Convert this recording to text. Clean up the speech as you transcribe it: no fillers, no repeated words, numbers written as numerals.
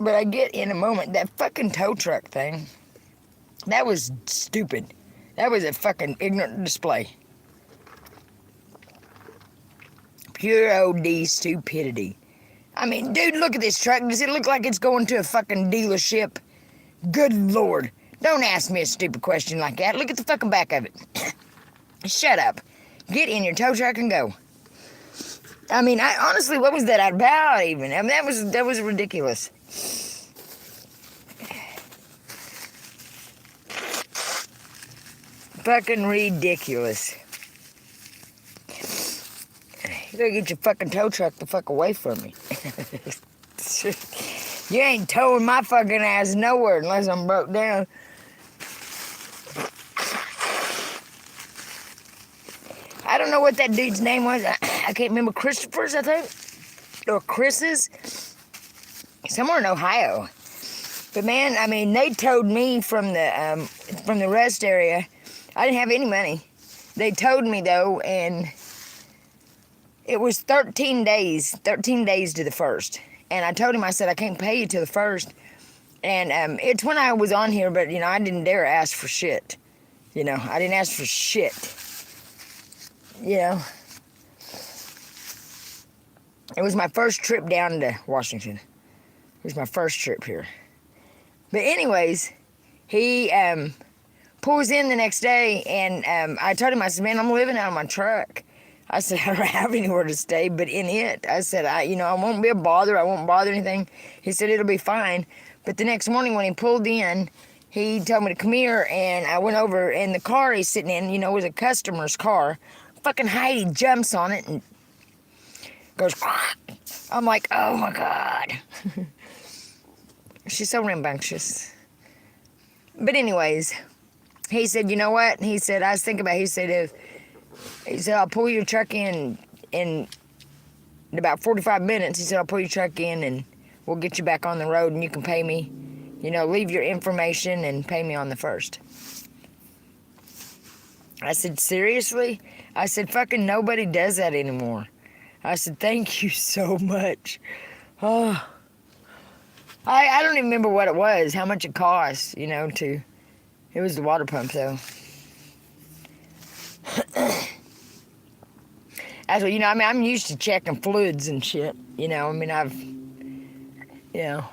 But I get in a moment, that fucking tow truck thing, that was stupid. That was a fucking ignorant display. Pure OD stupidity. I mean, dude, look at this truck. Does it look like it's going to a fucking dealership? Good Lord. Don't ask me a stupid question like that. Look at the fucking back of it. Shut up. Get in your tow truck and go. I mean, honestly, what was that about even? I mean, that was ridiculous. Fucking ridiculous. You gotta get your fucking tow truck the fuck away from me. You ain't towing my fucking ass nowhere unless I'm broke down. I don't know what that dude's name was. I can't remember. Christopher's, I think, or Chris's, somewhere in Ohio. But man, I mean, they towed me from the rest area. I didn't have any money. They towed me though, and it was 13 days to the first. And I told him, I said, I can't pay you till the first. And it's when I was on here, but, you know, I didn't dare ask for shit. You know, I didn't ask for shit. You know. It was my first trip down to Washington. It was my first trip here. But anyways, he pulls in the next day, and I told him, I said, man, I'm living out of my truck. I said, I don't have anywhere to stay but in it. I said, I won't be a bother. I won't bother anything. He said, it'll be fine. But the next morning when he pulled in, he told me to come here, and I went over, and the car he's sitting in, you know, was a customer's car. Fucking Heidi jumps on it and goes, I'm like, oh my God. She's so rambunctious. But anyways, he said, you know what? He said, I was thinking about it. He said, I'll pull your truck in about 45 minutes. He said, I'll pull your truck in and we'll get you back on the road and you can pay me. You know, leave your information and pay me on the first. I said, seriously? I said, fucking nobody does that anymore. I said, thank you so much. Oh, I don't even remember what it was, how much it cost, you know, it was the water pump though. That's what, you know, I mean, I'm used to checking fluids and shit, you know, I mean, you know,